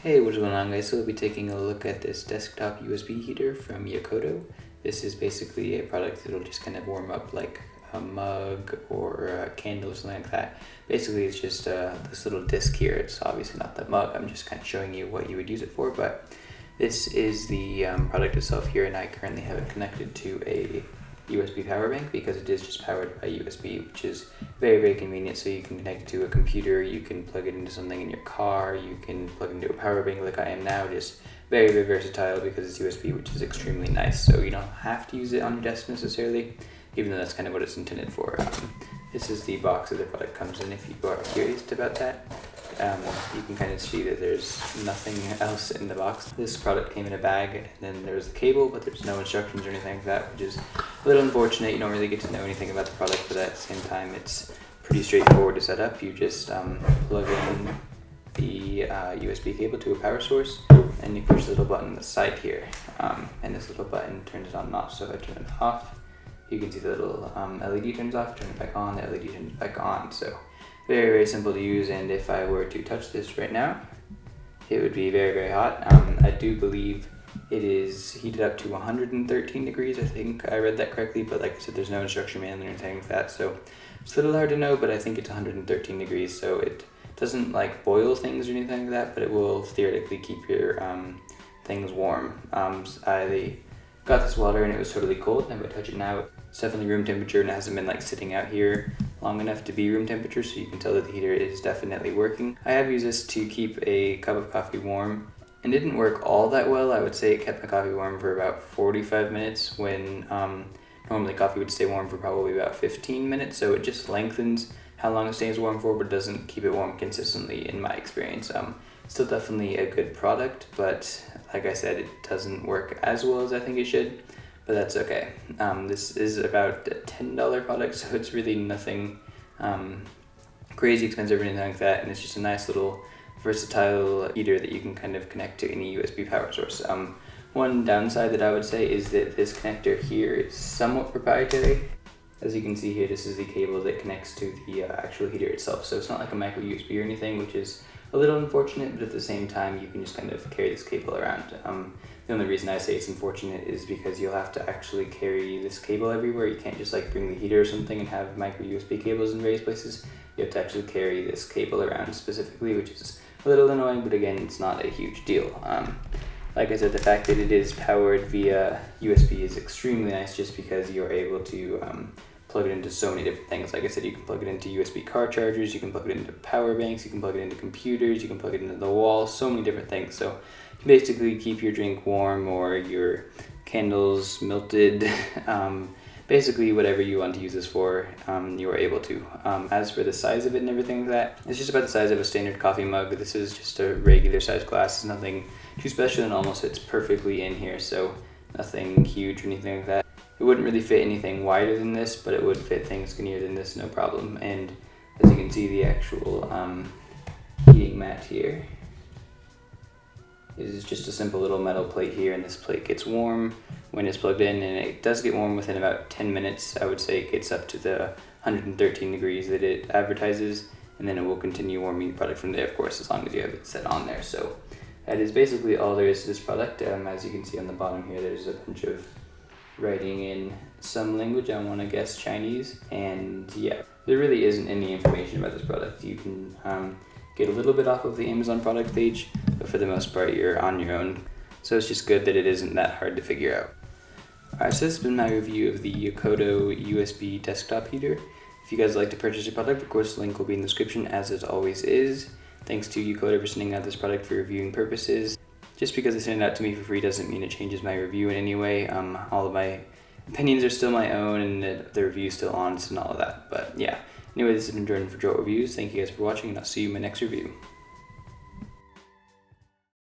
Hey, what's going on, guys? So we'll be taking a look at this desktop USB heater from Yacoto. This is basically a product that will just kind of warm up like a mug or a candle or something like that. Basically, it's just this little disc here. It's obviously not the mug. I'm just kind of showing you what you would use it for, but this is the product itself here, and I currently have it connected to a USB power bank because it is just powered by USB, which is very, very convenient. So you can connect it to a computer, you can plug it into something in your car, you can plug it into a power bank like I am now. Just very, very versatile because it's USB, which is extremely nice. So you don't have to use it on your desk necessarily, even though that's kind of what it's intended for. This is the box that the product comes in if you are curious about that. You can kind of see that there's nothing else in the box. This product came in a bag, and then there's the cable, but there's no instructions or anything like that, which is a little unfortunate. You don't really get to know anything about the product, but at the same time, it's pretty straightforward to set up. You just plug in the USB cable to a power source, and you push the little button on the side here, and this little button turns it on and off. So if I turn it off, you can see the little LED turns off, turn it back on, the LED turns back on. So very, very simple to use, and if I were to touch this right now, it would be very, very hot. I do believe it is heated up to 113 degrees. I think I read that correctly, but like I said, there's no instruction manual or anything like that, so it's a little hard to know, but I think it's 113 degrees, so it doesn't like boil things or anything like that, but it will theoretically keep your things warm. I got this water and it was totally cold, and if I touch it now, it's definitely room temperature, and it hasn't been like sitting out here long enough to be room temperature, so you can tell that the heater is definitely working. I have used this to keep a cup of coffee warm, and it didn't work all that well. I would say it kept my coffee warm for about 45 minutes when normally coffee would stay warm for probably about 15 minutes, so it just lengthens how long it stays warm for, but doesn't keep it warm consistently in my experience. Still definitely a good product, but like I said, it doesn't work as well as I think it should. But that's okay. This is about a $10 product, so it's really nothing crazy expensive or anything like that, and it's just a nice little versatile heater that you can kind of connect to any USB power source. One downside that I would say is that this connector here is somewhat proprietary. As you can see here, this is the cable that connects to the actual heater itself, so it's not like a micro USB or anything, which is a little unfortunate, but at the same time, you can just kind of carry this cable around. The only reason I say it's unfortunate is because you'll have to actually carry this cable everywhere. You can't just like bring the heater or something and have micro USB cables in various places. You have to actually carry this cable around specifically, which is a little annoying, but again, it's not a huge deal. Like I said, the fact that it is powered via USB is extremely nice, just because you're able to plug it into so many different things. Like I said, you can plug it into USB car chargers, you can plug it into power banks, you can plug it into computers, you can plug it into the wall, so many different things. So you basically keep your drink warm or your candles melted, basically whatever you want to use this for, you are able to. As for the size of it and everything like that, it's just about the size of a standard coffee mug. This is just a regular size glass. It's nothing too special, and almost fits perfectly in here, so nothing huge or anything like that. It wouldn't really fit anything wider than this, but it would fit things skinnier than this, no problem. And as you can see, the actual heating mat here is just a simple little metal plate here, and this plate gets warm when it's plugged in, and it does get warm within about 10 minutes. I would say it gets up to the 113 degrees that it advertises, and then it will continue warming the product from there, of course, as long as you have it set on there. So that is basically all there is to this product. As you can see on the bottom here, there's a bunch of writing in some language. I want to guess Chinese, and yeah, there really isn't any information about this product. You can get a little bit off of the Amazon product page, but for the most part you're on your own, so it's just good that it isn't that hard to figure out. Alright, so this has been my review of the Yacoto USB desktop heater. If you guys would like to purchase your product, of course the link will be in the description, as it always is. Thanks to Yacoto for sending out this product for reviewing purposes. Just because they send it out to me for free doesn't mean it changes my review in any way. All of my opinions are still my own, and the review is still honest and all of that. But yeah, anyway, this has been Jordan for Jolt Reviews. Thank you guys for watching, and I'll see you in my next review.